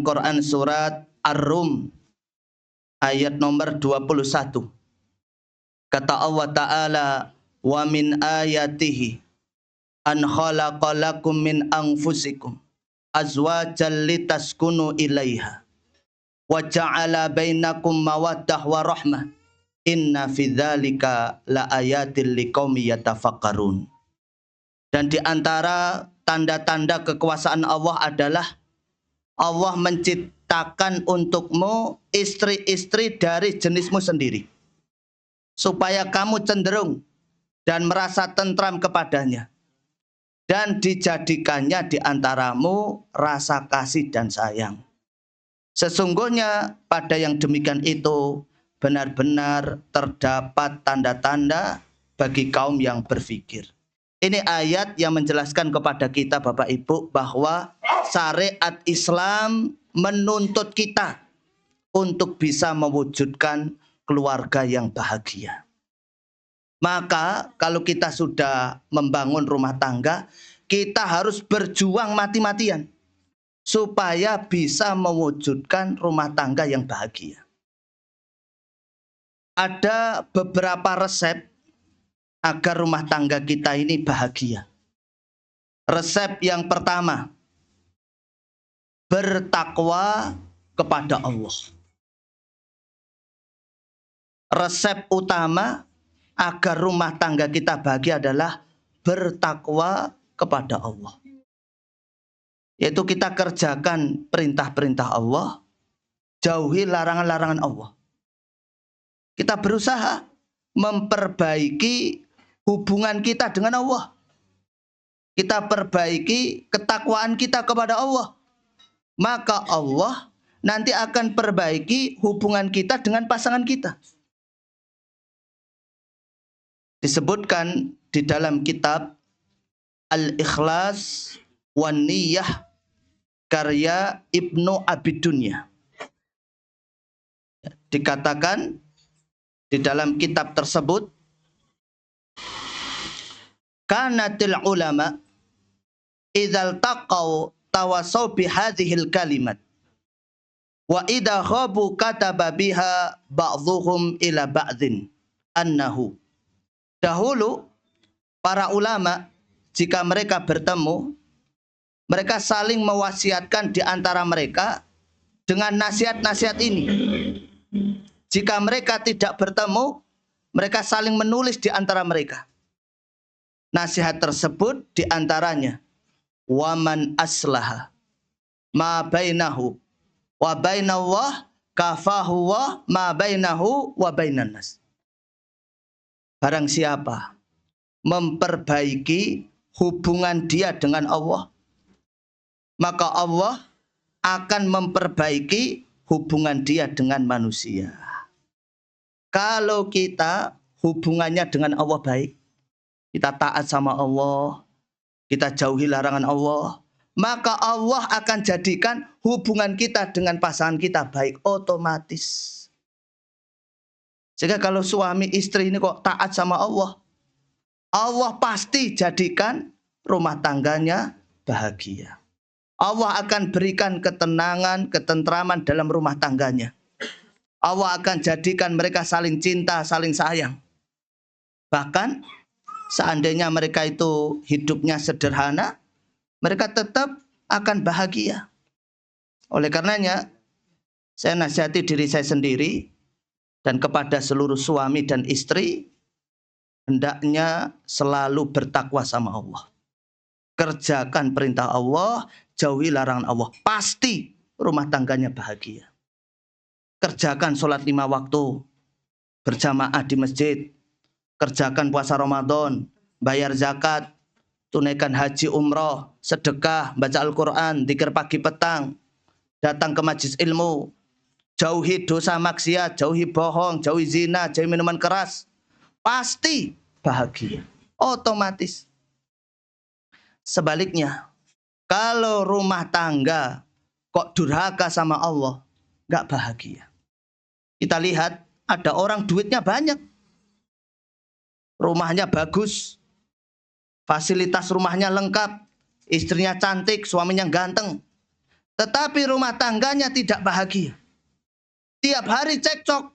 Quran surat Ar-Rum ayat nomor 21. Kata Allah Ta'ala, wa min ayatihi an khalaqalakum min anfusikum azwajan litaskunu ilaiha wa ja'ala bainakum mawaddah wa rahmah inna fi dzalika la ayatil liqaumi yatafakkarun. Dan di antara tanda-tanda kekuasaan Allah adalah Allah menciptakan untukmu istri-istri dari jenismu sendiri, supaya kamu cenderung dan merasa tentram kepadanya, dan dijadikannya di antaramu rasa kasih dan sayang. Sesungguhnya pada yang demikian itu benar-benar terdapat tanda-tanda bagi kaum yang berfikir. Ini ayat yang menjelaskan kepada kita Bapak Ibu bahwa syariat Islam menuntut kita untuk bisa mewujudkan keluarga yang bahagia. Maka kalau kita sudah membangun rumah tangga, kita harus berjuang mati-matian supaya bisa mewujudkan rumah tangga yang bahagia. Ada beberapa resep agar rumah tangga kita ini bahagia. Resep yang pertama, bertakwa kepada Allah. Resep utama agar rumah tangga kita bahagia adalah bertakwa kepada Allah. Yaitu kita kerjakan perintah-perintah Allah, jauhi larangan-larangan Allah. Kita berusaha memperbaiki hubungan kita dengan Allah. Kita perbaiki ketakwaan kita kepada Allah. Maka Allah nanti akan perbaiki hubungan kita dengan pasangan kita. Disebutkan di dalam kitab Al-Ikhlas wan Niyah karya Ibnu Abi Dunya. Dikatakan di dalam kitab tersebut, kanatil ulama idzal taqaw tawasaw bihadhil kalimat wa idza khabu kataba biha ba'dhuhum ila ba'dhin annahu. Dahulu para ulama jika mereka bertemu, mereka saling mewasiatkan di antara mereka dengan nasihat-nasihat ini. Jika mereka tidak bertemu, mereka saling menulis di antara mereka. Nasihat tersebut diantaranya, waman aslaha ma bainahu wa bainallah kafahu wa ma bainahu wa bainan nas. Barang siapa memperbaiki hubungan dia dengan Allah, maka Allah akan memperbaiki hubungan dia dengan manusia. Kalau kita hubungannya dengan Allah baik, kita taat sama Allah, kita jauhi larangan Allah, maka Allah akan jadikan hubungan kita dengan pasangan kita baik otomatis. Sehingga kalau suami istri ini kok taat sama Allah, Allah pasti jadikan rumah tangganya bahagia. Allah akan berikan ketenangan, ketentraman dalam rumah tangganya. Allah akan jadikan mereka saling cinta, saling sayang. Bahkan seandainya mereka itu hidupnya sederhana, mereka tetap akan bahagia. Oleh karenanya, saya nasihati diri saya sendiri dan kepada seluruh suami dan istri, hendaknya selalu bertakwa sama Allah. Kerjakan perintah Allah, jauhi larangan Allah. Pasti rumah tangganya bahagia. Kerjakan sholat 5 waktu, berjamaah di masjid. Kerjakan puasa Ramadan, bayar zakat, tunaikan haji umroh, sedekah, baca Al-Quran, dzikir pagi petang, datang ke majelis ilmu, jauhi dosa maksiat, jauhi bohong, jauhi zina, jauhi minuman keras. Pasti bahagia, otomatis. Sebaliknya, kalau rumah tangga kok durhaka sama Allah, gak bahagia. Kita lihat ada orang duitnya banyak, rumahnya bagus, fasilitas rumahnya lengkap, istrinya cantik, suaminya ganteng. tetapi rumah tangganya tidak bahagia. Tiap hari cekcok,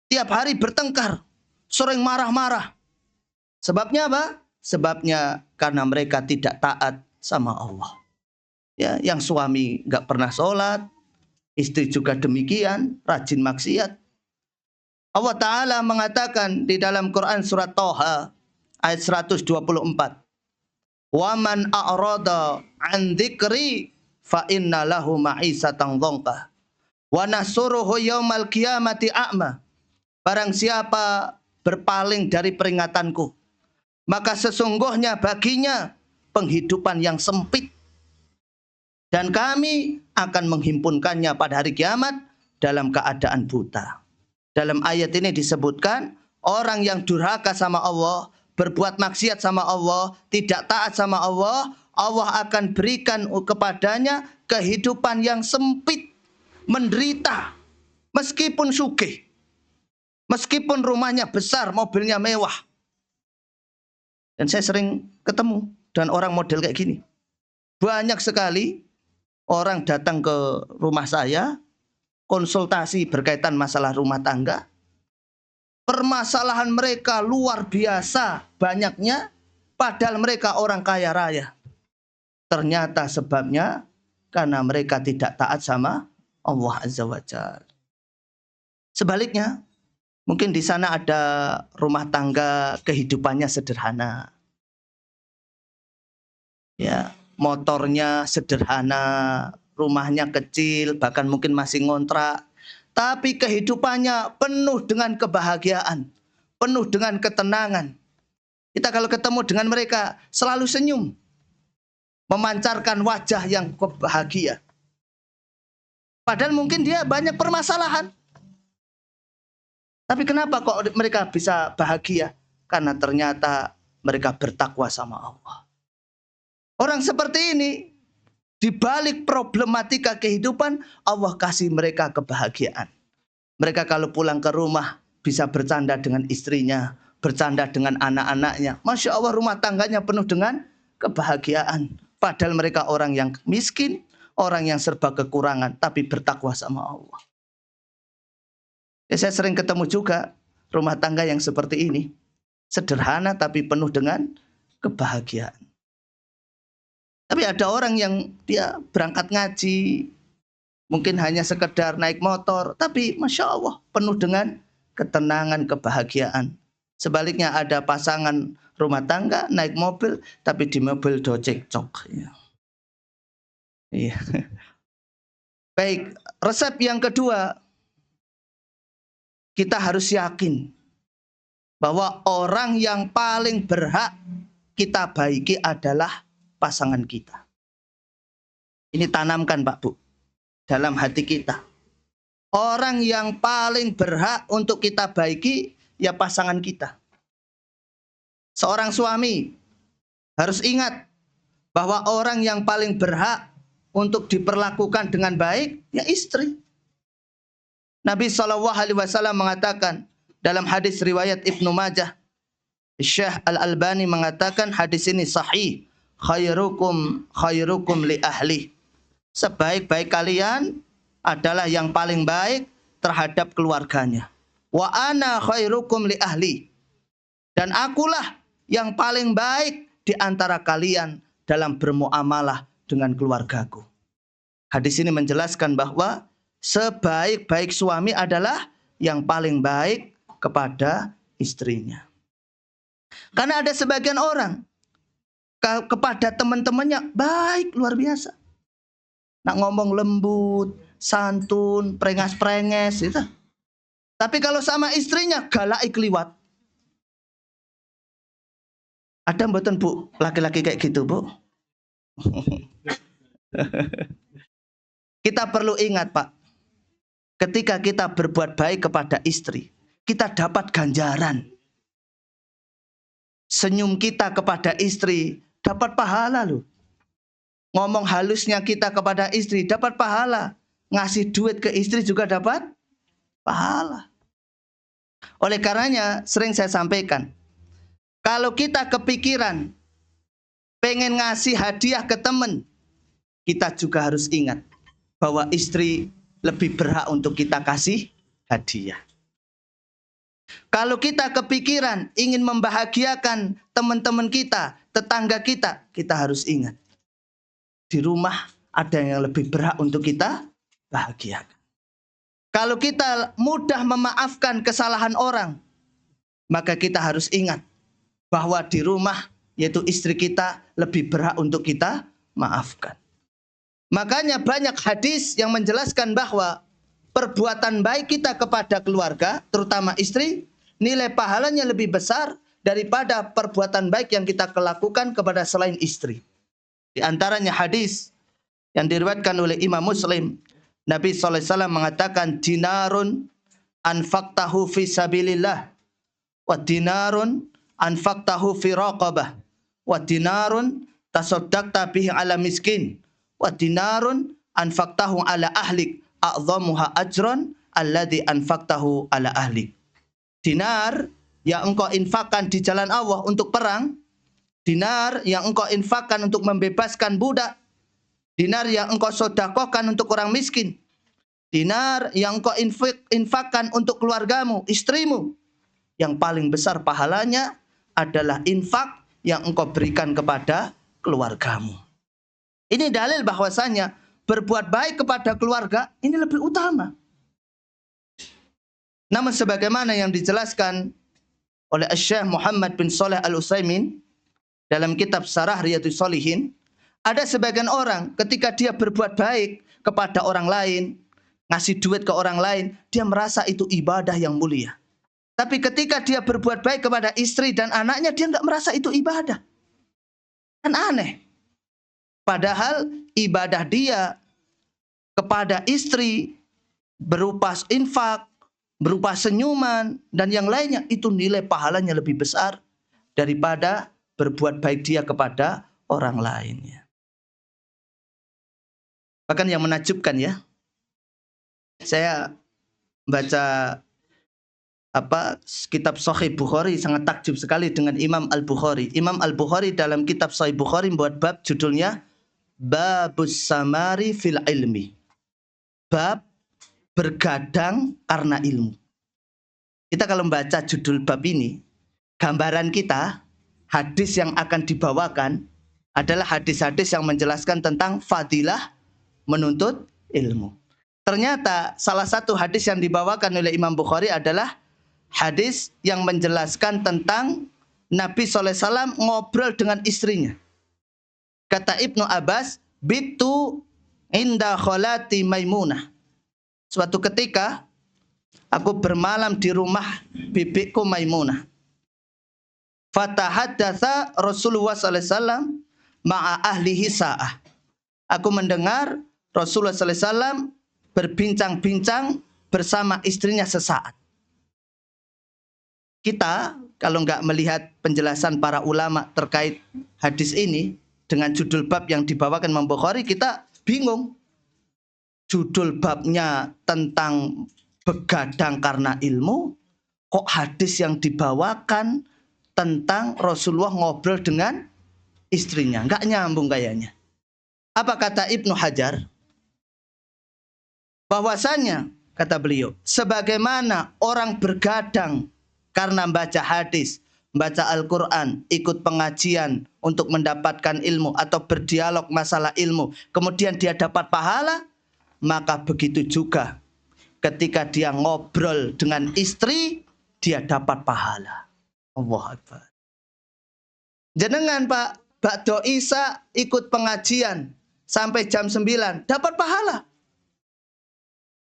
tiap hari bertengkar, sering marah-marah. Sebabnya apa? Sebabnya karena mereka tidak taat sama Allah. Ya, yang suami nggak pernah sholat, istri juga demikian, rajin maksiat. Allah Ta'ala mengatakan di dalam Quran surat Toha ayat 124. وَمَنْ أَعْرَضَ عَنْ ذِكْرِي فَإِنَّ لَهُ مَعِيشَةً ضَنْكًا وَنَحْشُرُهُ يَوْمَ الْقِيَامَةِ أَعْمَى. Barang siapa berpaling dari peringatanku, maka sesungguhnya baginya penghidupan yang sempit, dan kami akan menghimpunkannya pada hari kiamat dalam keadaan buta. Dalam ayat ini disebutkan orang yang durhaka sama Allah, berbuat maksiat sama Allah, tidak taat sama Allah, Allah akan berikan kepadanya kehidupan yang sempit, menderita, meskipun sugih, meskipun rumahnya besar, mobilnya mewah. Dan saya sering ketemu dengan orang model kayak gini. Banyak sekali orang datang ke rumah saya, konsultasi berkaitan masalah rumah tangga. Permasalahan mereka luar biasa banyaknya, padahal mereka orang kaya raya. Ternyata sebabnya karena mereka tidak taat sama Allah Azza wa Jalla. Sebaliknya, mungkin di sana ada rumah tangga kehidupannya sederhana. Ya, motornya sederhana, rumahnya kecil, bahkan mungkin masih ngontrak. Tapi kehidupannya penuh dengan kebahagiaan, penuh dengan ketenangan. Kita kalau ketemu dengan mereka selalu senyum, memancarkan wajah yang bahagia. Padahal mungkin dia banyak permasalahan. Tapi kenapa kok mereka bisa bahagia? Karena ternyata mereka bertakwa sama Allah. Orang seperti ini, di balik problematika kehidupan, Allah kasih mereka kebahagiaan. Mereka kalau pulang ke rumah bisa bercanda dengan istrinya, bercanda dengan anak-anaknya. Masya Allah, rumah tangganya penuh dengan kebahagiaan. Padahal mereka orang yang miskin, orang yang serba kekurangan, tapi bertakwa sama Allah. Ya, saya sering ketemu juga rumah tangga yang seperti ini. Sederhana tapi penuh dengan kebahagiaan. Tapi ada orang yang dia berangkat ngaji, mungkin hanya sekedar naik motor, tapi Masya Allah penuh dengan ketenangan, kebahagiaan. Sebaliknya ada pasangan rumah tangga naik mobil, tapi di mobil do cekcok. Ya. Iya. Baik, resep yang kedua, kita harus yakin bahwa orang yang paling berhak kita baiki adalah pasangan kita. Ini tanamkan Pak Bu dalam hati kita. Orang yang paling berhak untuk kita baiki ya pasangan kita. Seorang suami harus ingat bahwa orang yang paling berhak untuk diperlakukan dengan baik ya istri. Nabi SAW mengatakan dalam hadis riwayat Ibnu Majah, Syekh Al-Albani mengatakan hadis ini sahih. Khairukum li ahli. Sebaik-baik kalian adalah yang paling baik terhadap keluarganya. Wa ana khairukum li ahli. Dan akulah yang paling baik di antara kalian dalam bermuamalah dengan keluargaku. Hadis ini menjelaskan bahwa sebaik-baik suami adalah yang paling baik kepada istrinya. Karena ada sebagian orang kepada teman-temannya baik luar biasa. Nak ngomong lembut, santun, prengas-prenges gitu. Tapi kalau sama istrinya galak ikliwat. Ada mboten Bu laki-laki kayak gitu Bu? Kita perlu ingat Pak, ketika kita berbuat baik kepada istri, kita dapat ganjaran. Senyum kita kepada istri dapat pahala loh. Ngomong halusnya kita kepada istri dapat pahala. Ngasih duit ke istri juga dapat pahala. Oleh karenanya sering saya sampaikan, kalau kita kepikiran pengen ngasih hadiah ke teman, kita juga harus ingat bahwa istri lebih berhak untuk kita kasih hadiah. Kalau kita kepikiran ingin membahagiakan teman-teman kita, tetangga kita, kita harus ingat. Di rumah ada yang lebih berhak untuk kita bahagiakan. Kalau kita mudah memaafkan kesalahan orang, maka kita harus ingat bahwa di rumah, yaitu istri kita, lebih berhak untuk kita maafkan. Makanya banyak hadis yang menjelaskan bahwa perbuatan baik kita kepada keluarga, terutama istri, nilai pahalanya lebih besar daripada perbuatan baik yang kita lakukan kepada selain istri. Di antaranya hadis yang diriwayatkan oleh Imam Muslim, Nabi SAW mengatakan, dinarun anfaqtahu fi sabilillah, wa dinarun anfaqtahu fi raqabah, wa dinarun tasaddaqta bihi ala miskin, wa dinarun anfaqtahu ala ahlik, a'dhamuha ajran alladhi anfaqtahu ala ahlik. Dinar yang engkau infakkan di jalan Allah untuk perang, dinar yang engkau infakkan untuk membebaskan budak, dinar yang engkau sedekahkan untuk orang miskin, dinar yang engkau infakkan untuk keluargamu, istrimu, yang paling besar pahalanya adalah infak yang engkau berikan kepada keluargamu. Ini dalil bahwasanya berbuat baik kepada keluarga ini lebih utama. Namun sebagaimana yang dijelaskan oleh Syekh Muhammad bin Shalih Al-Utsaimin dalam kitab Syarah Riyadhus Shalihin, ada sebagian orang ketika dia berbuat baik kepada orang lain, ngasih duit ke orang lain, dia merasa itu ibadah yang mulia. Tapi ketika dia berbuat baik kepada istri dan anaknya, dia nggak merasa itu ibadah. Kan aneh. Padahal ibadah dia kepada istri berupa infak, berupa senyuman, dan yang lainnya, itu nilai pahalanya lebih besar daripada berbuat baik dia kepada orang lainnya. Bahkan yang menakjubkan ya, saya baca kitab Sahih Bukhari, sangat takjub sekali dengan Imam Al-Bukhari. Imam Al-Bukhari dalam kitab Sahih Bukhari membuat bab judulnya Babus Samari fil Ilmi. Bab bergadang karena ilmu. Kita kalau membaca judul bab ini, gambaran kita, hadis yang akan dibawakan adalah hadis-hadis yang menjelaskan tentang fadilah menuntut ilmu. Ternyata salah satu hadis yang dibawakan oleh Imam Bukhari adalah hadis yang menjelaskan tentang Nabi SAW ngobrol dengan istrinya. Kata Ibnu Abbas, bitu inda kholati Maimunah. Suatu ketika aku bermalam di rumah bibiku Maimunah. Fatahaddatsa Rasulullah SAW ma'a ahlihi sa'ah. Aku mendengar Rasulullah SAW berbincang-bincang bersama istrinya sesaat. Kita kalau nggak melihat penjelasan para ulama terkait hadis ini dengan judul bab yang dibawakan Imam Bukhari, kita bingung. Judul babnya tentang begadang karena ilmu, kok hadis yang dibawakan tentang Rasulullah ngobrol dengan istrinya? Nggak nyambung kayaknya. Apa kata Ibnu Hajar? Bahwasanya, kata beliau, sebagaimana orang bergadang karena baca hadis, baca Al-Quran, ikut pengajian untuk mendapatkan ilmu atau berdialog masalah ilmu, kemudian dia dapat pahala, maka begitu juga ketika dia ngobrol dengan istri, dia dapat pahala. Allahu Akbar. Jenengan Pak, bakdo Isa ikut pengajian sampai jam 9, dapat pahala.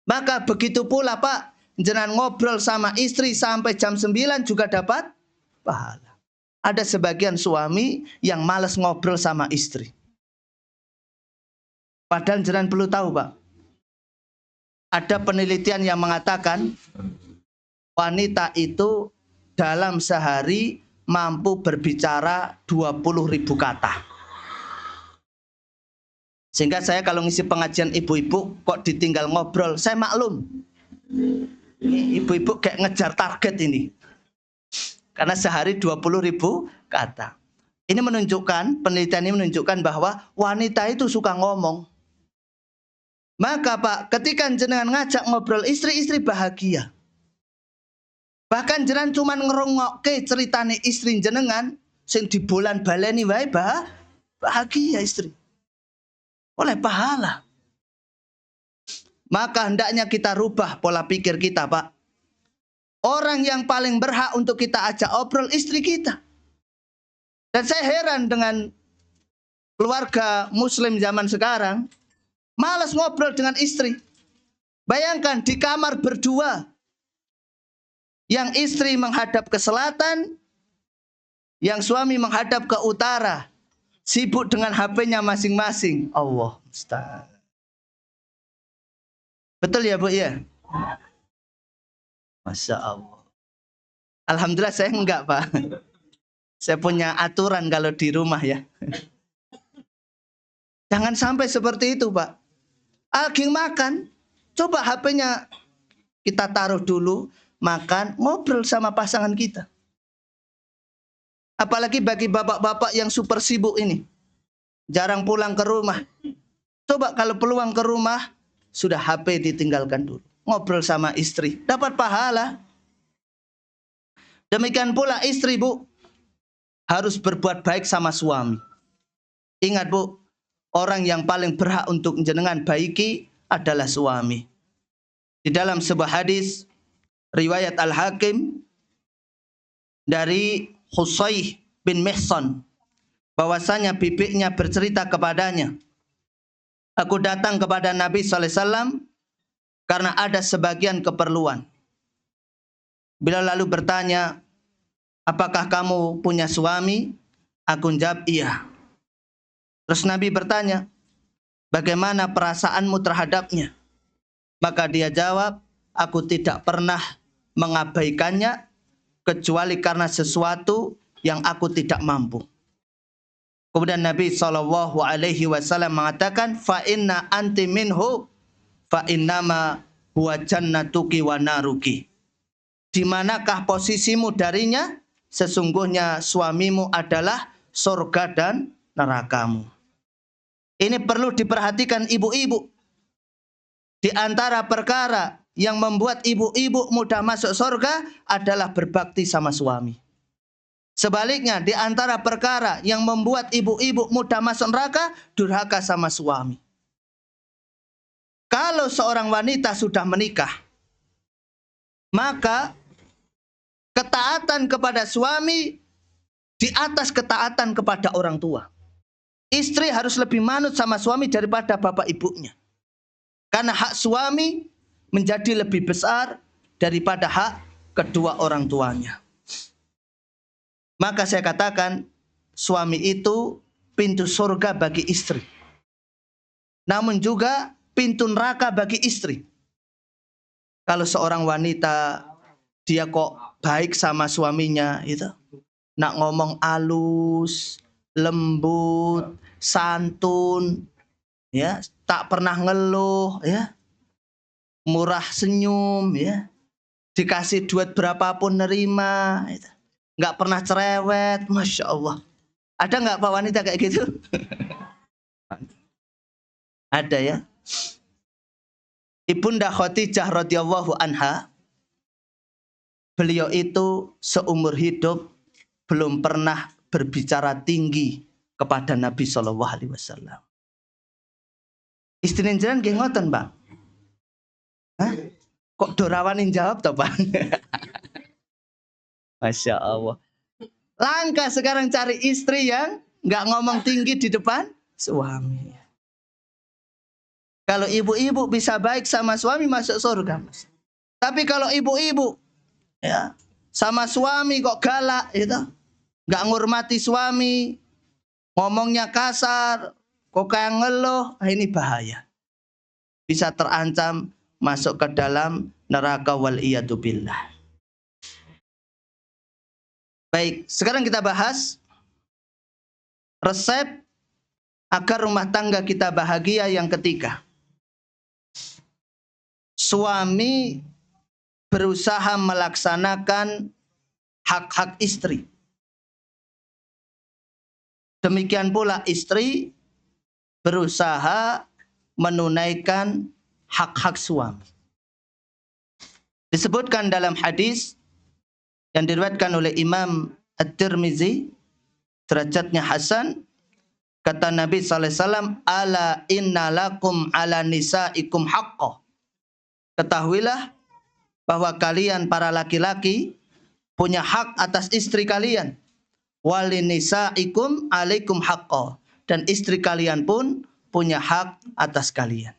Maka begitu pula Pak, jenengan ngobrol sama istri sampai jam 9 juga dapat pahala. Ada sebagian suami yang malas ngobrol sama istri. Padahal jenengan perlu tahu Pak, ada penelitian yang mengatakan wanita itu dalam sehari mampu berbicara 20.000 kata. Sehingga saya kalau ngisi pengajian ibu-ibu kok ditinggal ngobrol, saya maklum. Ibu-ibu kayak ngejar target ini. Karena sehari 20.000 kata. Ini menunjukkan, penelitian ini menunjukkan bahwa wanita itu suka ngomong. Maka Pak, ketika jenengan ngajak ngobrol istri bahagia. Bahkan jenengan cuma ngerungokke ceritane istri jenengan sing dibolan baleni wae bahagia istri. Oleh pahala. Maka hendaknya kita rubah pola pikir kita, Pak. Orang yang paling berhak untuk kita ajak obrol istri kita. Dan saya heran dengan keluarga muslim zaman sekarang, malas ngobrol dengan istri. Bayangkan di kamar berdua, yang istri menghadap ke selatan, yang suami menghadap ke utara, sibuk dengan HP-nya masing-masing. Allah Ustaz. Betul ya Bu ya? Masya Allah. Alhamdulillah saya enggak Pak. Saya punya aturan kalau di rumah ya. Jangan sampai seperti itu Pak. Lagi makan, coba HP-nya kita taruh dulu, makan, ngobrol sama pasangan kita. Apalagi bagi bapak-bapak yang super sibuk ini. Jarang pulang ke rumah. Coba kalau peluang ke rumah, sudah HP ditinggalkan dulu. Ngobrol sama istri, dapat pahala. Demikian pula istri Bu, harus berbuat baik sama suami. Ingat Bu, orang yang paling berhak untuk jenengan baiki adalah suami. Di dalam sebuah hadis, riwayat Al-Hakim, dari Husayh bin Mihsan, bahwasanya bibiknya bercerita kepadanya, aku datang kepada Nabi SAW karena ada sebagian keperluan. Bila lalu bertanya, apakah kamu punya suami? Aku jawab, iya. Terus Nabi bertanya, bagaimana perasaanmu terhadapnya? Maka dia jawab, aku tidak pernah mengabaikannya kecuali karena sesuatu yang aku tidak mampu. Kemudian Nabi SAW mengatakan, fa inna anti minhu fa innama huwa jannatuki wa naruki. Di manakah posisimu darinya? Sesungguhnya suamimu adalah surga dan nerakamu. Ini perlu diperhatikan ibu-ibu. Di antara perkara yang membuat ibu-ibu mudah masuk surga adalah berbakti sama suami. Sebaliknya, di antara perkara yang membuat ibu-ibu mudah masuk neraka, durhaka sama suami. Kalau seorang wanita sudah menikah, maka ketaatan kepada suami di atas ketaatan kepada orang tua. Istri harus lebih manut sama suami daripada bapak ibunya. Karena hak suami menjadi lebih besar daripada hak kedua orang tuanya. Maka saya katakan, suami itu pintu surga bagi istri. Namun juga pintu neraka bagi istri. Kalau seorang wanita, dia kok baik sama suaminya, itu nak ngomong halus, lembut, santun, ya, tak pernah ngeluh, ya, murah senyum, ya, dikasih duit berapapun nerima, itu. Nggak pernah cerewet, Masya Allah. Ada nggak Pak wanita kayak gitu? Ada ya. Ibunda Khadijah radhiyallahu anha, beliau itu seumur hidup belum pernah berbicara tinggi kepada Nabi SAW. Istri jenengan nggih ngoten, Pak? Hah? Kok dorawanin jawab toh, Pak? Masya Allah. Langka sekarang cari istri yang nggak ngomong tinggi di depan suami. Kalau ibu-ibu bisa baik sama suami, masuk surga, Mas. Tapi kalau ibu-ibu ya sama suami kok galak, itu nggak ngurmati suami, ngomongnya kasar, kok kayak ngeluh, ini bahaya. Bisa terancam masuk ke dalam neraka wal iyadu billah. Baik, sekarang kita bahas resep agar rumah tangga kita bahagia yang ketiga. Suami berusaha melaksanakan hak-hak istri. Demikian pula istri berusaha menunaikan hak-hak suami. Disebutkan dalam hadis yang diriwayatkan oleh Imam At-Tirmizi, derajatnya hasan, kata Nabi sallallahu alaihi wasallam, ala inna lakum ala nisaikum haqqo. Ketahuilah bahwa kalian para laki-laki punya hak atas istri kalian. Walinisaikum alaikum haqqo. Dan istri kalian pun punya hak atas kalian.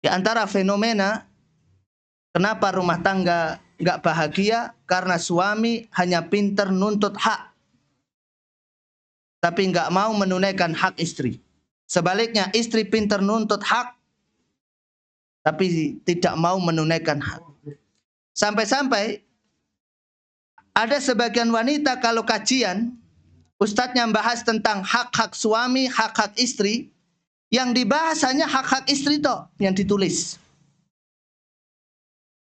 Di antara fenomena kenapa rumah tangga nggak bahagia, karena suami hanya pinter nuntut hak, tapi nggak mau menunaikan hak istri. Sebaliknya, istri pinter nuntut hak, tapi tidak mau menunaikan hak. Sampai-sampai ada sebagian wanita kalau kajian, ustadznya membahas tentang hak-hak suami, hak-hak istri, yang dibahas hanya hak-hak istri toh yang ditulis.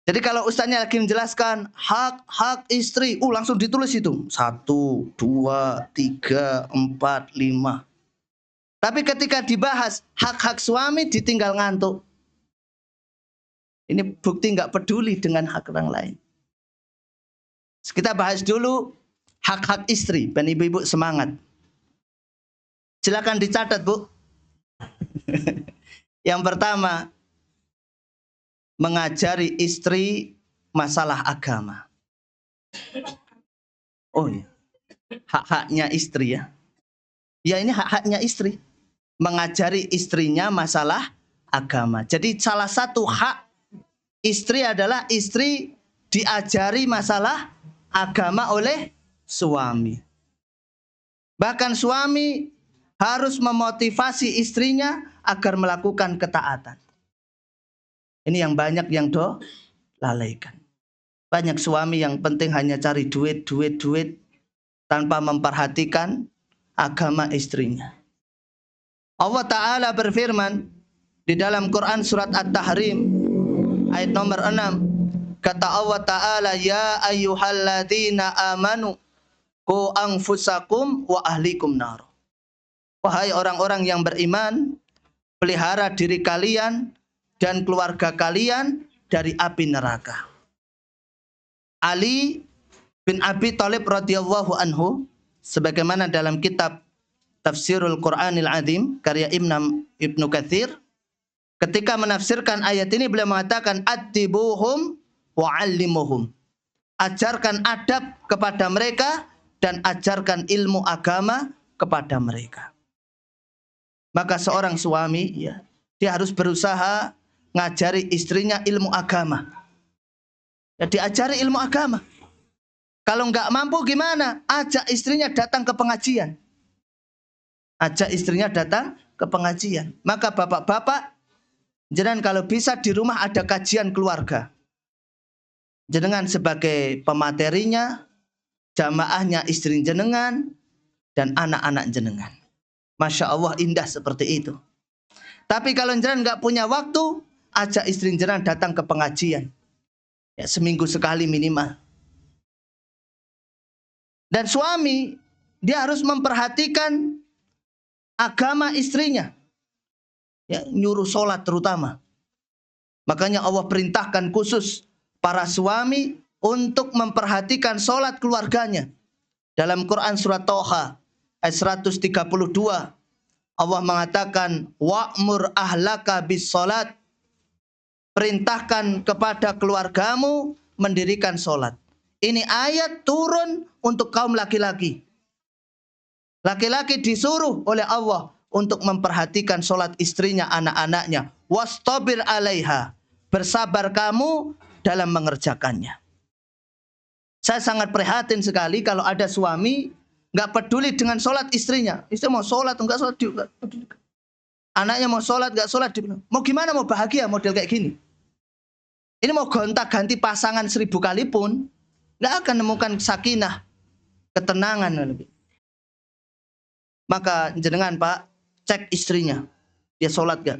Jadi kalau ustadznya lagi menjelaskan hak-hak istri, langsung ditulis itu 1, 2, 3, 4, 5. Tapi ketika dibahas hak-hak suami, ditinggal ngantuk. Ini bukti nggak peduli dengan hak orang lain. Kita bahas dulu hak-hak istri, dan ibu-ibu semangat. Silakan dicatat, Bu. Yang pertama, mengajari istri masalah agama. Oh iya, hak-haknya istri ya. Ya, ini hak-haknya istri. Mengajari istrinya masalah agama. Jadi salah satu hak istri adalah istri diajari masalah agama oleh suami. Bahkan suami harus memotivasi istrinya agar melakukan ketaatan. Ini yang banyak yang lalaikan. Banyak suami yang penting hanya cari duit tanpa memperhatikan agama istrinya. Allah Ta'ala berfirman di dalam Quran surat At-Tahrim ayat nomor 6. Kata Allah Ta'ala, ya ayyuhalladzina amanu qu anfusakum wa ahlikum nar. Wahai orang-orang yang beriman, pelihara diri kalian dan keluarga kalian dari api neraka. Ali bin Abi Thalib radhiyallahu anhu, sebagaimana dalam kitab Tafsirul Quranil Azim karya Ibnu Katsir, ketika menafsirkan ayat ini beliau mengatakan addibuhum wa'allimuhum. Ajarkan adab kepada mereka dan ajarkan ilmu agama kepada mereka. Maka seorang suami ya, dia harus berusaha ngajari istrinya ilmu agama. Ya, diajari ilmu agama. Kalau nggak mampu gimana? Ajak istrinya datang ke pengajian. Ajak istrinya datang ke pengajian. Maka bapak-bapak, jenengan kalau bisa di rumah ada kajian keluarga. Jenengan sebagai pematerinya, jamaahnya istri jenengan, dan anak-anak jenengan. Masya Allah, indah seperti itu. Tapi kalau jenengan nggak punya waktu, ajak istri jenengan datang ke pengajian. Ya, seminggu sekali minimal. Dan suami, dia harus memperhatikan agama istrinya. Ya, nyuruh sholat terutama. Makanya Allah perintahkan khusus para suami untuk memperhatikan sholat keluarganya. Dalam Quran surat Toha ayat 132, Allah mengatakan wa'mur ahlaka bis sholat. Perintahkan kepada keluargamu mendirikan sholat. Ini ayat turun untuk kaum laki-laki. Laki-laki disuruh oleh Allah untuk memperhatikan sholat istrinya, anak-anaknya. Wastabir alaiha. Bersabar kamu dalam mengerjakannya. Saya sangat prihatin sekali kalau ada suami nggak peduli dengan sholat istrinya. Istri mau sholat enggak sholat juga. Anaknya mau sholat enggak sholat. Mau gimana mau bahagia model kayak gini? Ini mau gonta-ganti pasangan 1000 kali pun nggak akan menemukan sakinah, ketenangan. Maka jenengan Pak, cek istrinya, dia sholat gak?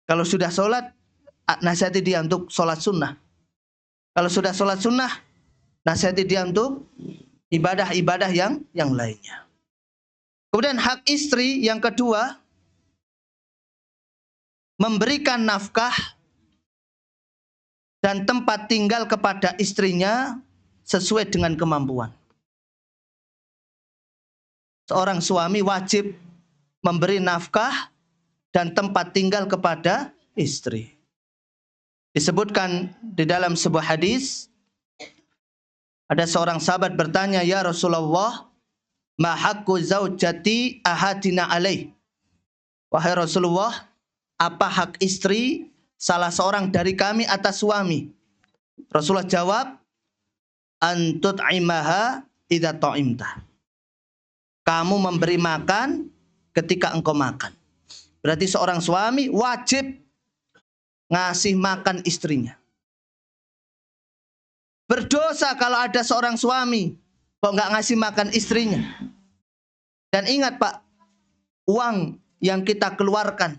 Kalau sudah sholat, nasihati dia untuk sholat sunnah. Kalau sudah sholat sunnah, nasihati dia untuk ibadah-ibadah yang lainnya. Kemudian hak istri yang kedua, memberikan nafkah dan tempat tinggal kepada istrinya sesuai dengan kemampuan. Seorang suami wajib memberi nafkah dan tempat tinggal kepada istri. Disebutkan di dalam sebuah hadis, ada seorang sahabat bertanya, "Ya Rasulullah, ma haqqu zaujati ahadina alaih?" Wahai Rasulullah, apa hak istri salah seorang dari kami atas suami? Rasulullah jawab, "Antut imaha idza ta'imta." Kamu memberi makan ketika engkau makan. Berarti seorang suami wajib ngasih makan istrinya. Berdosa kalau ada seorang suami kok nggak ngasih makan istrinya. Dan ingat Pak, uang yang kita keluarkan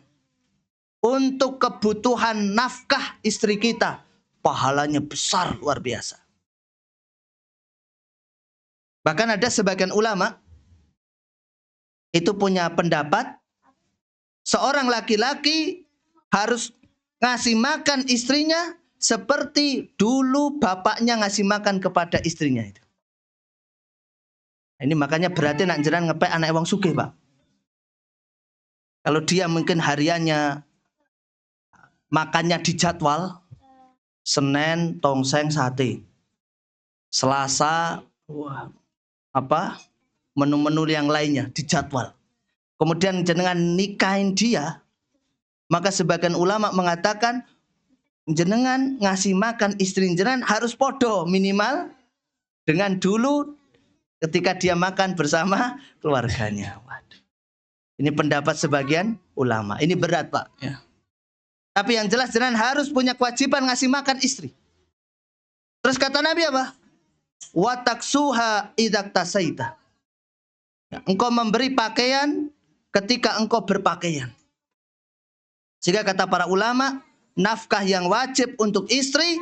untuk kebutuhan nafkah istri kita, pahalanya besar luar biasa. Bahkan ada sebagian ulama itu punya pendapat, seorang laki-laki harus ngasih makan istrinya seperti dulu bapaknya ngasih makan kepada istrinya itu. Ini makanya berarti nak jenengan ngepek anak wong sugih, Pak. Kalau dia mungkin hariannya makannya dijadwal, Senin tongseng sate, Selasa menu-menu yang lainnya dijadwal. Kemudian jenengan nikahin dia, maka sebagian ulama mengatakan jenengan ngasih makan istri jenengan harus podo minimal dengan dulu ketika dia makan bersama keluarganya. Waduh. Ini pendapat sebagian ulama. Ini berat, Pak. Ya. Tapi yang jelas jenengan harus punya kewajiban ngasih makan istri. Terus kata Nabi apa? Wa taksuha idza tasaita. Engkau memberi pakaian ketika engkau berpakaian. Sehingga kata para ulama, nafkah yang wajib untuk istri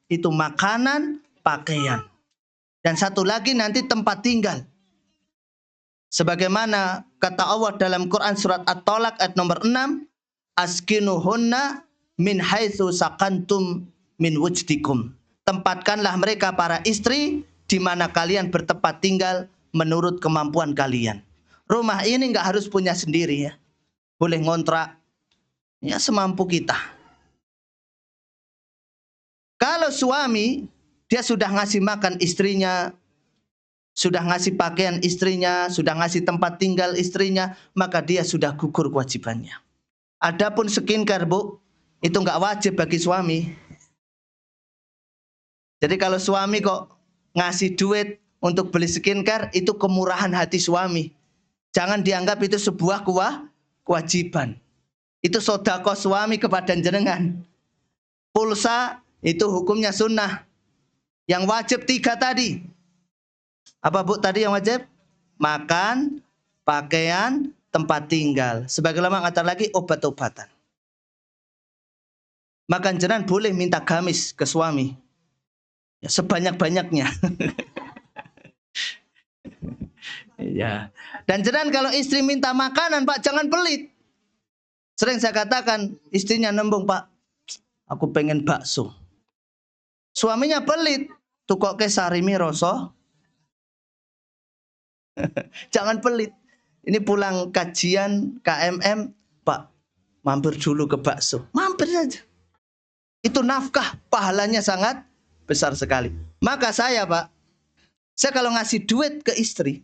itu makanan, pakaian. Dan satu lagi nanti tempat tinggal. Sebagaimana kata Allah dalam Quran surat At-Talaq ayat nomor 6, askinuhunna min haitsu sakantum min wujdikum. Tempatkanlah mereka para istri di mana kalian bertempat tinggal menurut kemampuan kalian. Rumah ini nggak harus punya sendiri ya. Boleh ngontrak ya semampu kita. Kalau suami dia sudah ngasih makan istrinya, sudah ngasih pakaian istrinya, sudah ngasih tempat tinggal istrinya, maka dia sudah gugur kewajibannya. Adapun skincare, Bu, itu nggak wajib bagi suami. Jadi kalau suami kok ngasih duit untuk beli skincare, itu kemurahan hati suami. Jangan dianggap itu sebuah kewajiban. Itu sedekah suami kepada jenengan. Pulsa itu hukumnya sunnah. Yang wajib 3 tadi. Apa Bu tadi yang wajib? Makan, pakaian, tempat tinggal. Sebagai ulama kata lagi obat-obatan. Maka jenengan boleh minta gamis ke suami. Ya, sebanyak-banyaknya. Ya. Dan jenengan kalau istri minta makanan, Pak, jangan pelit. Sering saya katakan, istrinya nembung, Pak, aku pengen bakso. Suaminya pelit, tukok ke sarimi roso. Jangan pelit. Ini pulang kajian KMM, Pak, mampir dulu ke bakso. Mampir saja. Itu nafkah, pahalanya sangat besar sekali. Maka saya, Pak, saya kalau ngasih duit ke istri,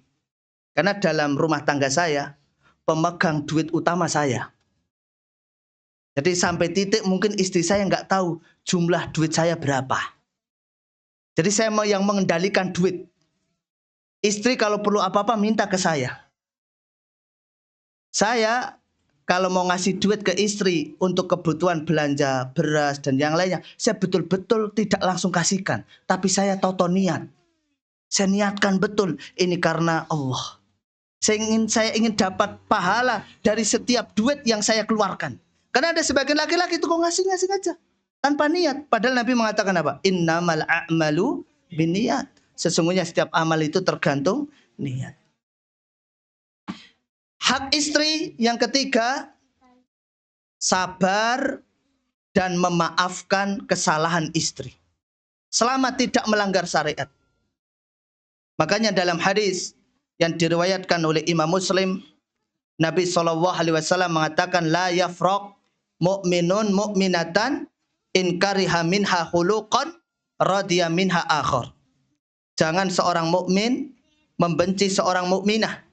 karena dalam rumah tangga saya, pemegang duit utama saya. Jadi sampai titik mungkin istri saya nggak tahu jumlah duit saya berapa. Jadi saya mau yang mengendalikan duit. Istri kalau perlu apa-apa minta ke saya. Saya kalau mau ngasih duit ke istri untuk kebutuhan belanja beras dan yang lainnya, saya betul-betul tidak langsung kasihkan. Tapi saya toto niat. Saya niatkan betul ini karena Allah. Saya ingin dapat pahala dari setiap duit yang saya keluarkan. Karena ada sebagian laki-laki itu kok ngasih aja tanpa niat. Padahal Nabi mengatakan apa? Innamal a'malu binniyat. Sesungguhnya setiap amal itu tergantung niat. Hak istri yang ketiga, sabar, dan memaafkan kesalahan istri. Selama tidak melanggar syariat. Makanya dalam hadis yang diriwayatkan oleh Imam Muslim, Nabi SAW mengatakan, la yafraq mu'minun mu'minatan in kariha minha khuluqan radiya minha akhar. Jangan seorang mukmin membenci seorang mukminah.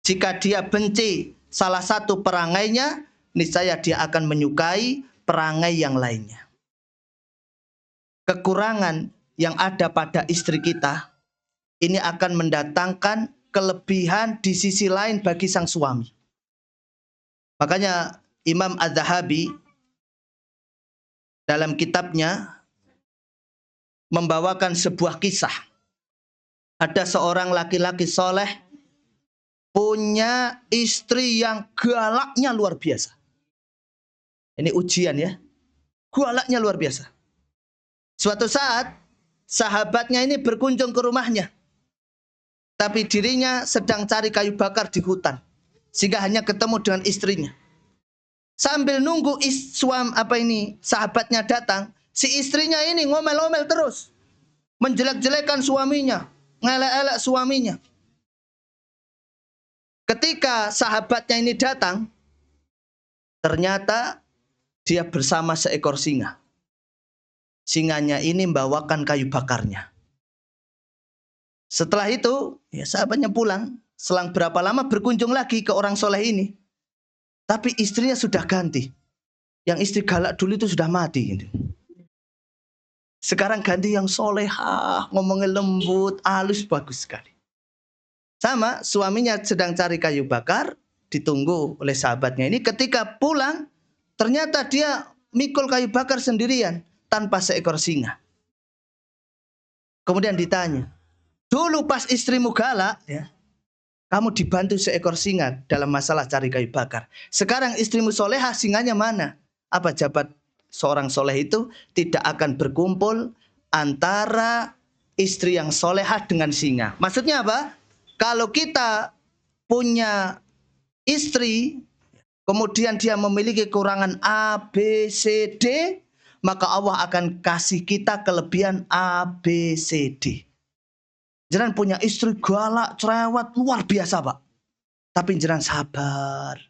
Jika dia benci salah satu perangainya, niscaya dia akan menyukai perangai yang lainnya. Kekurangan yang ada pada istri kita ini akan mendatangkan kelebihan di sisi lain bagi sang suami. Makanya Imam Az-Zahabi dalam kitabnya membawakan sebuah kisah. Ada seorang laki-laki soleh punya istri yang galaknya luar biasa. Ini ujian ya. Galaknya luar biasa. Suatu saat sahabatnya ini berkunjung ke rumahnya. Tapi dirinya sedang cari kayu bakar di hutan. Sehingga hanya ketemu dengan istrinya. Sambil nunggu sahabatnya datang, si istrinya ini ngomel-ngomel terus. Menjelek-jelekan suaminya. Ngelek-elek suaminya. Ketika sahabatnya ini datang, ternyata dia bersama seekor singa. Singanya ini membawakan kayu bakarnya. Setelah itu, ya sahabatnya pulang. Selang berapa lama berkunjung lagi ke orang soleh ini. Tapi istrinya sudah ganti. Yang istri galak dulu itu sudah mati. Sekarang ganti yang solehah, ngomongnya lembut, halus, bagus sekali. Sama, suaminya sedang cari kayu bakar, ditunggu oleh sahabatnya ini. Ketika pulang, ternyata dia mikul kayu bakar sendirian, tanpa seekor singa. Kemudian ditanya, dulu pas istrimu galak, ya, kamu dibantu seekor singa dalam masalah cari kayu bakar. Sekarang istrimu solehah, singanya mana? Apa jawaban seorang soleh itu? Tidak akan berkumpul antara istri yang solehah dengan singa. Maksudnya apa? Kalau kita punya istri, kemudian dia memiliki kekurangan A, B, C, D, maka Allah akan kasih kita kelebihan A, B, C, D. Jangan punya istri galak, cerewet, luar biasa Pak. Tapi jangan sabar.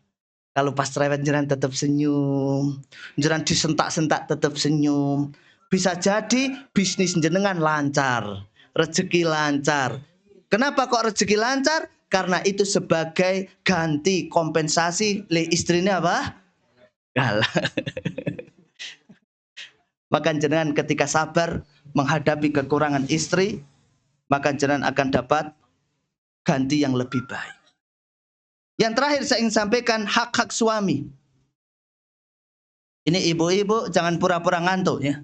Kalau pas cerewet jangan tetap senyum. Jangan disentak-sentak tetap senyum. Bisa jadi bisnis jenengan lancar. Rezeki lancar. Kenapa kok rezeki lancar? Karena itu sebagai ganti kompensasi le istrinya apa? Galak. Maka jenengan ketika sabar menghadapi kekurangan istri, maka jenengan akan dapat ganti yang lebih baik. Yang terakhir saya ingin sampaikan hak-hak suami. Ini ibu-ibu jangan pura-pura ngantuk ya.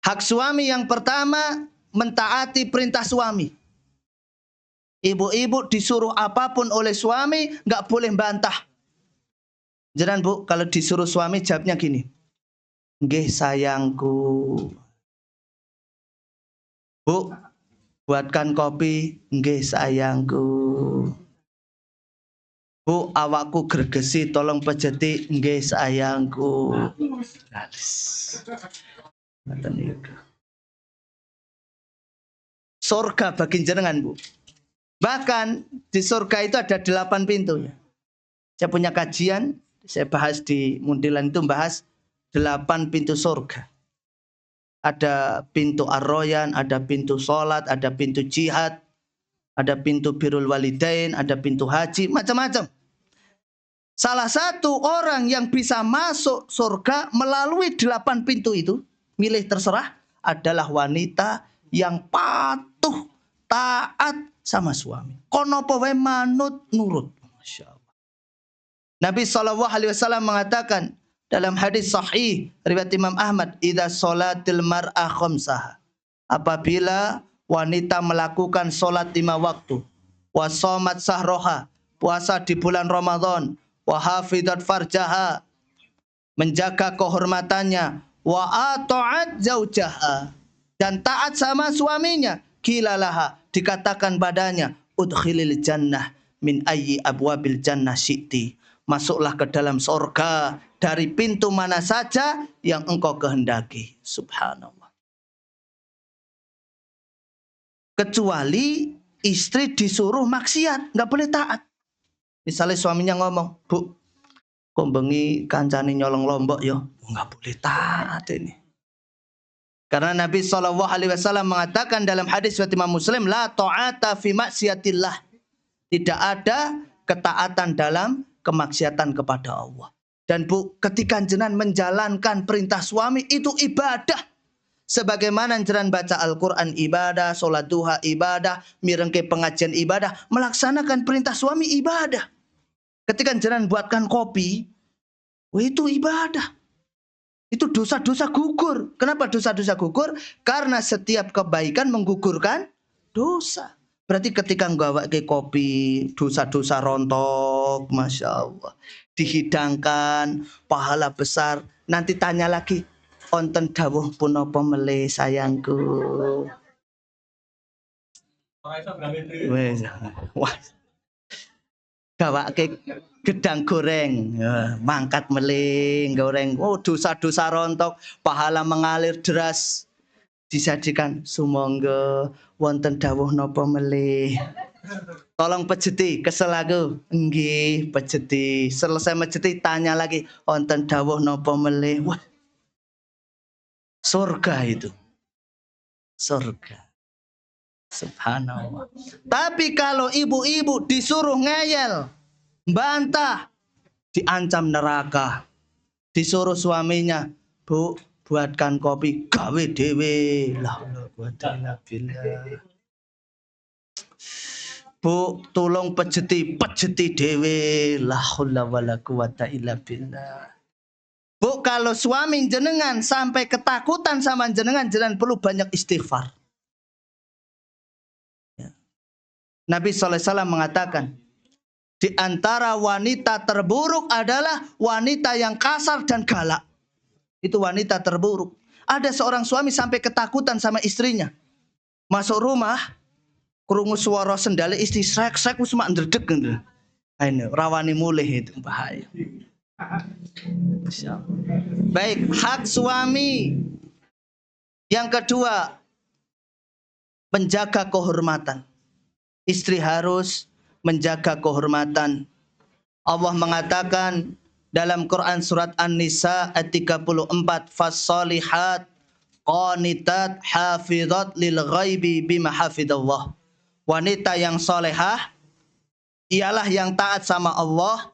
Hak suami yang pertama, mentaati perintah suami. Ibu-ibu disuruh apapun oleh suami, nggak boleh bantah. Jangan Bu, kalau disuruh suami jawabnya gini. Nggih sayangku. Bu, buatkan kopi. Nggih sayangku. Bu, awakku gregesi tolong pejeti. Nggih sayangku. Surga bagi jenengan Bu. Bahkan di surga itu ada 8 pintu. Saya punya kajian, saya bahas di Mundilan itu bahas 8 pintu surga. Ada pintu ar-royan, ada pintu sholat, ada pintu jihad, ada pintu birrul walidain, ada pintu haji, macam-macam. Salah satu orang yang bisa masuk surga melalui 8 pintu itu, milih terserah, adalah wanita yang patuh, taat sama suami. Konopo wae manut nurut. Masya Allah. Nabi SAW mengatakan dalam hadis sahih riwayat Imam Ahmad, idza sholatil mar'ah khamsaha. Apabila wanita melakukan sholat 5 waktu, wa shamat sahroha, puasa di bulan Ramadan, wa hafidat farjaha, menjaga kehormatannya, wa ata'at zaujaha, dan taat sama suaminya, kilalaha, dikatakan padanya, udkhilil jannah min ayyi abwabil jannah syi'ti, masuklah ke dalam surga dari pintu mana saja yang engkau kehendaki. Subhanallah. Kecuali istri disuruh maksiat, nggak boleh taat. Misalnya suaminya ngomong, Bu, kok bengi kancane nyolong lombok ya, nggak boleh taat ini. Karena Nabi SAW mengatakan dalam hadis riwayat Imam Muslim, la ta'ata fi maksiatillah. Tidak ada ketaatan dalam kemaksiatan kepada Allah. Dan Bu, ketika jenengan menjalankan perintah suami itu ibadah. Sebagaimana jenengan baca Al-Quran ibadah, sholat duha ibadah, mirengke pengajian ibadah, melaksanakan perintah suami ibadah. Ketika jenengan buatkan kopi, itu ibadah. Itu dosa-dosa gugur. Kenapa dosa-dosa gugur? Karena setiap kebaikan menggugurkan dosa. Berarti ketika nggawa ke kopi, dosa-dosa rontok, Masya Allah. Dihidangkan, pahala besar. Nanti tanya lagi, onten dawuh punapa melih sayangku. Wah. Gawake gedang goreng, mangkat meling, goreng. Oh, dosa-dosa rontok, pahala mengalir deras. Disajikan sumangga wonten dawuh napa melih. Tolong pejeti, kesel aku. Nggih, pejeti. Selesai mejeti tanya lagi, wonten dawuh napa melih. Wah. Surga itu. Surga. Subhanallah. Tapi kalau ibu-ibu disuruh ngeyel, bantah, diancam neraka. Disuruh suaminya, Bu, buatkan kopi, gawe dewe. Bu, tolong pejeti dewe. La haula wala quwata illa billah. Bu, kalau suami jenengan sampai ketakutan sama jenengan perlu banyak istighfar. Ya. Nabi SAW mengatakan, di antara wanita terburuk adalah wanita yang kasar dan galak. Itu wanita terburuk. Ada seorang suami sampai ketakutan sama istrinya. Masuk rumah, krungu suara sendal istri srek-srek wis mak ndredeg ngono. Ini rawani mulih itu bahaya. Baik, hak suami. Yang kedua, menjaga kehormatan. Istri harus menjaga kehormatan. Allah mengatakan dalam Quran surat An-Nisa ayat 34, fas-solihat qanitat hafizat lil ghaibi bima hafidallah. Wanita yang solehah ialah yang taat sama Allah,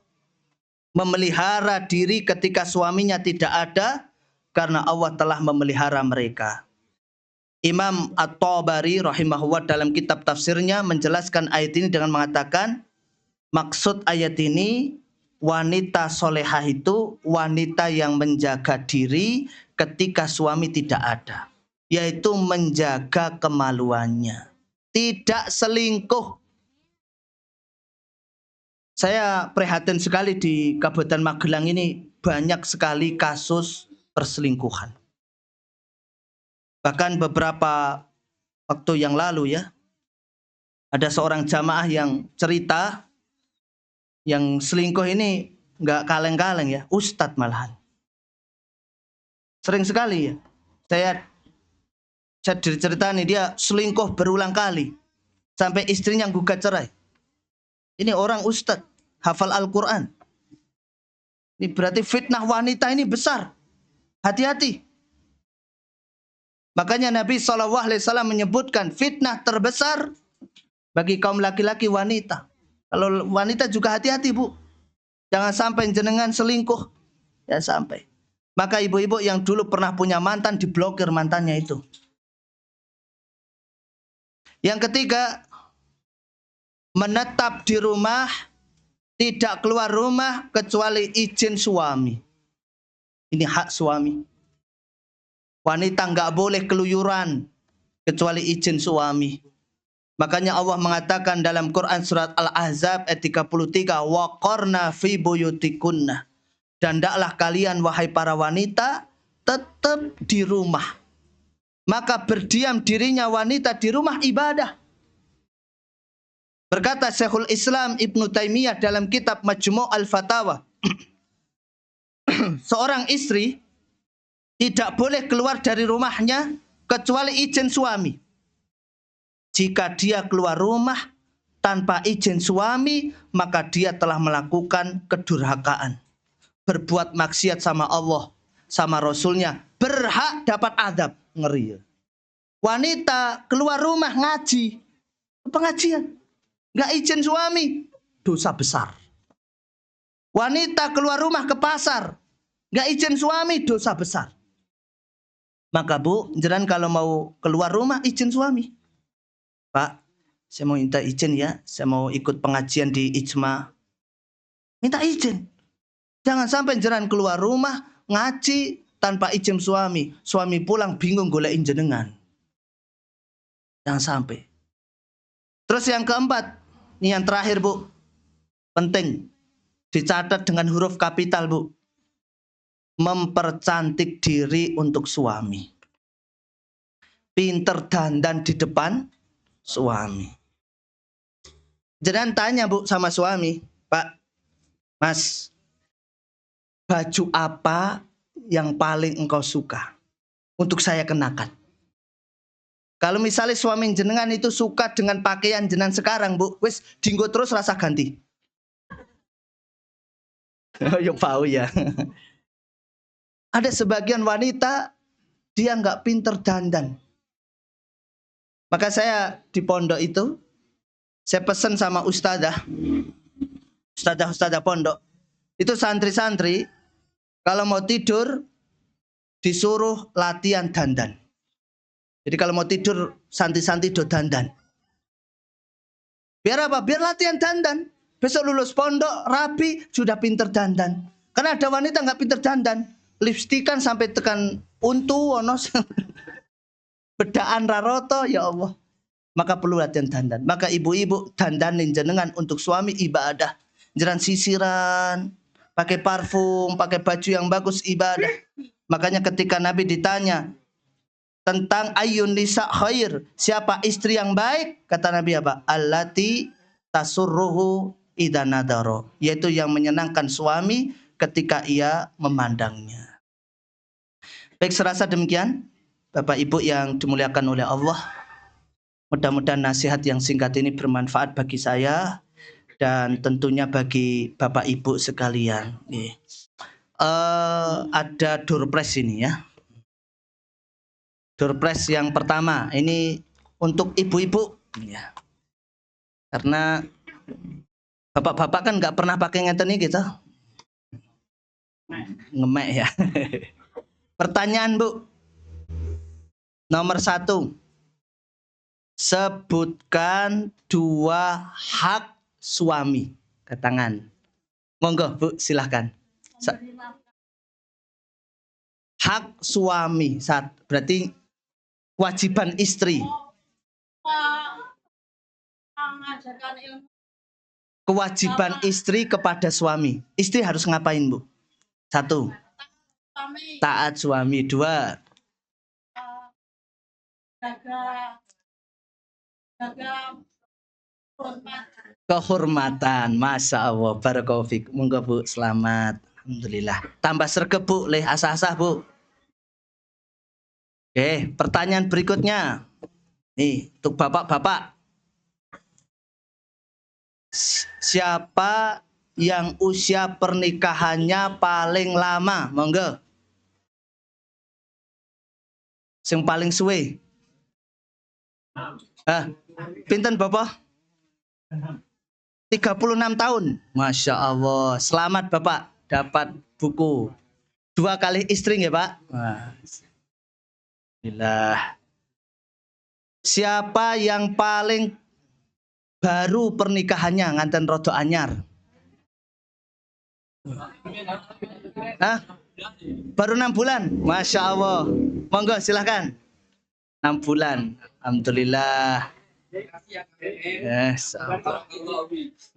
memelihara diri ketika suaminya tidak ada karena Allah telah memelihara mereka. Imam At-Tabari rahimahullah dalam kitab tafsirnya menjelaskan ayat ini dengan mengatakan, maksud ayat ini, wanita solehah itu wanita yang menjaga diri ketika suami tidak ada. Yaitu menjaga kemaluannya. Tidak selingkuh. Saya prihatin sekali di Kabupaten Magelang ini banyak sekali kasus perselingkuhan. Bahkan beberapa waktu yang lalu ya, ada seorang jamaah yang cerita, yang selingkuh ini nggak kaleng-kaleng ya, ustadz malahan. Sering sekali ya, saya diceritani dia selingkuh berulang kali, sampai istrinya gugat cerai. Ini orang ustadz, hafal Al-Quran. Ini berarti fitnah wanita ini besar. Hati-hati. Makanya Nabi SAW menyebutkan fitnah terbesar bagi kaum laki-laki wanita. Kalau wanita juga hati-hati, Bu. Jangan sampai jenengan selingkuh. Ya sampai. Maka ibu-ibu yang dulu pernah punya mantan diblokir mantannya itu. Yang ketiga, menetap di rumah, tidak keluar rumah kecuali izin suami. Ini hak suami. Wanita nggak boleh keluyuran kecuali izin suami. Makanya Allah mengatakan dalam Quran surat Al-Ahzab ayat 33, waqarna fi buyutikunna. Dan hendaklah kalian wahai para wanita tetap di rumah. Maka berdiam dirinya wanita di rumah ibadah. Berkata Syekhul Islam Ibnu Taimiyah dalam kitab Majmu' al-Fatawa, seorang istri tidak boleh keluar dari rumahnya kecuali izin suami. Jika dia keluar rumah tanpa izin suami, maka dia telah melakukan kedurhakaan, berbuat maksiat sama Allah, sama Rasulnya, berhak dapat adab. Ngeri ya. Wanita keluar rumah ngaji, pengajian, nggak izin suami, dosa besar. Wanita keluar rumah ke pasar, nggak izin suami, dosa besar. Maka Bu, jenengan kalau mau keluar rumah izin suami. Pak, saya mau minta izin ya, saya mau ikut pengajian di Ijma. Minta izin. Jangan sampai jenengan keluar rumah ngaji tanpa izin suami. Suami pulang bingung golekin jenengan. Jangan sampai. Terus yang keempat, ini yang terakhir Bu. Penting. Dicatat dengan huruf kapital Bu. Mempercantik diri untuk suami. Pinter dandan di depan suami. Jangan tanya Bu sama suami, Pak, Mas, baju apa yang paling engkau suka untuk saya kenakan? Kalau misalnya suami jenengan itu suka dengan pakaian jenengan sekarang Bu, wis dinggo terus rasa ganti. Yo bau ya. Ada sebagian wanita dia nggak pinter dandan. Maka saya di pondok itu, saya pesan sama ustadzah pondok. Itu santri-santri, kalau mau tidur, disuruh latihan dandan. Jadi kalau mau tidur, santri-santri do dandan. Biar apa? Biar latihan dandan. Besok lulus pondok, rapi, sudah pinter dandan. Karena ada wanita nggak pinter dandan. Lipstikan sampai tekan untu, wonos. Bedaan raroto, ya Allah. Maka perlu latihan dandan. Maka ibu-ibu dandanin jenengan untuk suami ibadah. Jenengan sisiran, pakai parfum, pakai baju yang bagus ibadah. Makanya ketika Nabi ditanya tentang ayyun nisa khair, siapa istri yang baik? Kata Nabi apa? Allati tasurruhu idza nadara, yaitu yang menyenangkan suami ketika ia memandangnya. Baik, serasa demikian Bapak Ibu yang dimuliakan oleh Allah. Mudah-mudahan nasihat yang singkat ini bermanfaat bagi saya dan tentunya bagi Bapak Ibu sekalian. Ada door prize ini ya. Door prize yang pertama ini untuk ibu-ibu ya. Karena bapak-bapak kan nggak pernah pakai ngeten ini gitu. Ngemek ya. Pertanyaan Bu. Nomor 1. Sebutkan 2 hak suami. Ke tangan. Monggo Bu, silahkan. Hak suami. Berarti kewajiban istri. Kewajiban istri kepada suami. Istri harus ngapain Bu? 1. Taat suami. 2. Jaga kehormatan. Masya Allah. Barakallahu fiik. Monggo Bu, selamat. Alhamdulillah. Tambah sregep Bu, leh asah-asah Bu. Oke, pertanyaan berikutnya. Nih, untuk bapak-bapak. Siapa yang usia pernikahannya paling lama? Monggo. Yang paling suwe. Pinten Bapak? 36 tahun. Masya Allah. Selamat Bapak dapat buku. 2 kali istri ya Pak? Alhamdulillah. Siapa yang paling baru pernikahannya nganten rodo anyar? Baru 6 bulan. Masya Allah. Monggo silahkan. 6 bulan. Alhamdulillah.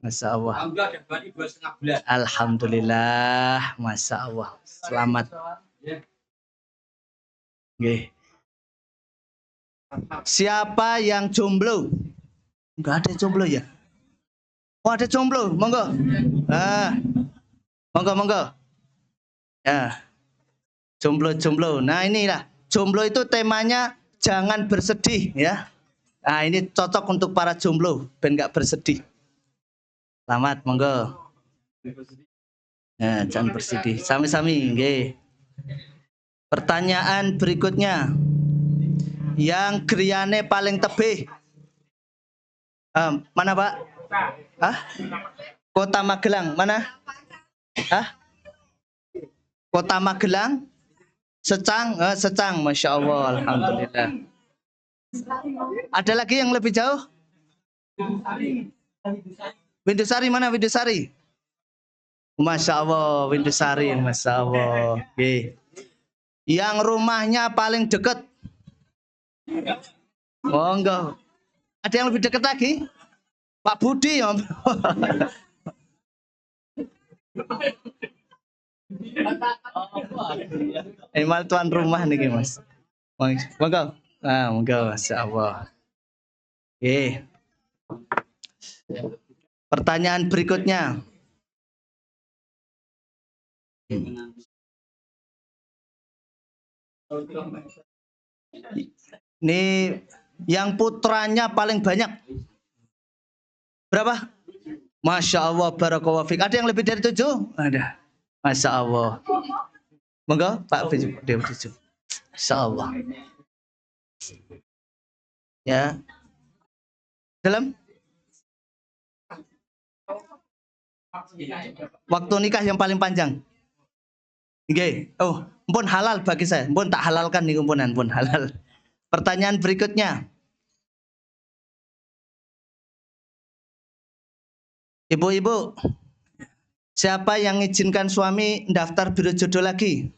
Masya Allah. Alhamdulillah. Masya Allah. Selamat. Oke. Siapa yang jomblo? Enggak ada jomblo ya? Oh, ada jomblo, monggo. Monggo. Ya, jomblo. Nah, inilah jomblo itu temanya jangan bersedih ya. Nah, ini cocok untuk para jomblo, ben nggak bersedih. Selamat, monggo. Nah, jangan bersedih. Sami-sami, nggih. Pertanyaan berikutnya. Yang griyane paling tebih. Mana, Pak? Hah? Kota Magelang, mana? Hah? Kota Magelang? Secang, Secang, Masya Allah, Alhamdulillah. Ada lagi yang lebih jauh? Windusari, mana Windusari? Masya Allah, Windusari, Masya Allah. Oke. Yang rumahnya paling dekat? Oh, enggak. Ada yang lebih dekat lagi? Pak Budi, Om. Emal tuan rumah nih, Mas. Monggo. Monggo, Masya Allah. Oke. Pertanyaan berikutnya. Ini yang putranya paling banyak. Berapa? Masya Allah, barakallahu fiik. Ada yang lebih dari 7? Ada. Masya Allah. Monggo, Pak Dew 7. Masya Allah. Ya. Dalam waktu nikah yang paling panjang. Oke. Oh, pun halal bagi saya. Pun tak halalkan nih kumpulan, pun halal. Pertanyaan berikutnya. Ibu-ibu, siapa yang izinkan suami daftar biro jodoh lagi?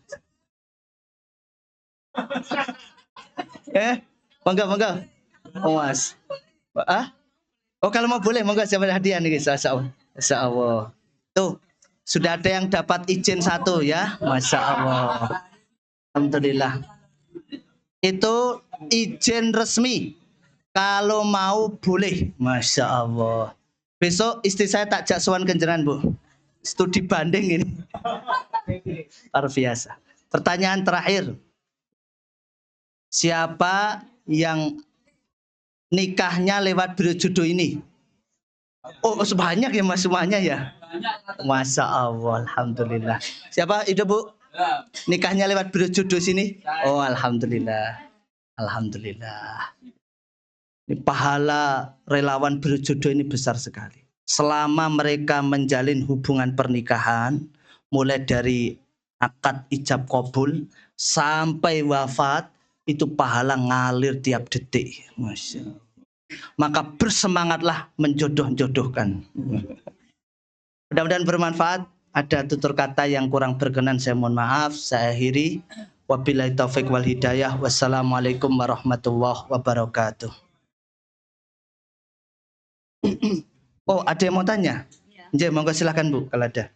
Monggo. Oh, Mas. Oh, kalau mau boleh, monggo siapa hadiah nih, Masya Allah. Tuh, sudah ada yang dapat izin 1 ya, Masya Allah. Alhamdulillah. Itu izin resmi. Kalau mau boleh, Masya Allah. Besok istri saya tak jaksuan kenjeran, Bu. Studi banding ini. Luar biasa. Pertanyaan terakhir. Siapa yang nikahnya lewat biro jodoh ini? Oh, sebanyak ya Mas semuanya ya? Masya Allah, Alhamdulillah. Siapa itu, Bu? Nikahnya lewat biro jodoh sini? Oh, Alhamdulillah. Alhamdulillah. Ini pahala relawan biro jodoh ini besar sekali. Selama mereka menjalin hubungan pernikahan, mulai dari akad ijab kabul sampai wafat, itu pahala ngalir tiap detik. Masya Allah. Maka bersemangatlah menjodoh-jodohkan. Mudah-mudahan bermanfaat. Ada tutur kata yang kurang berkenan, saya mohon maaf. Saya akhiri. Wabillahi taufik wal hidayah. Wassalamualaikum warahmatullahi wabarakatuh. Oh, ada yang mau tanya? Ya, monggo silakan Bu kalau ada.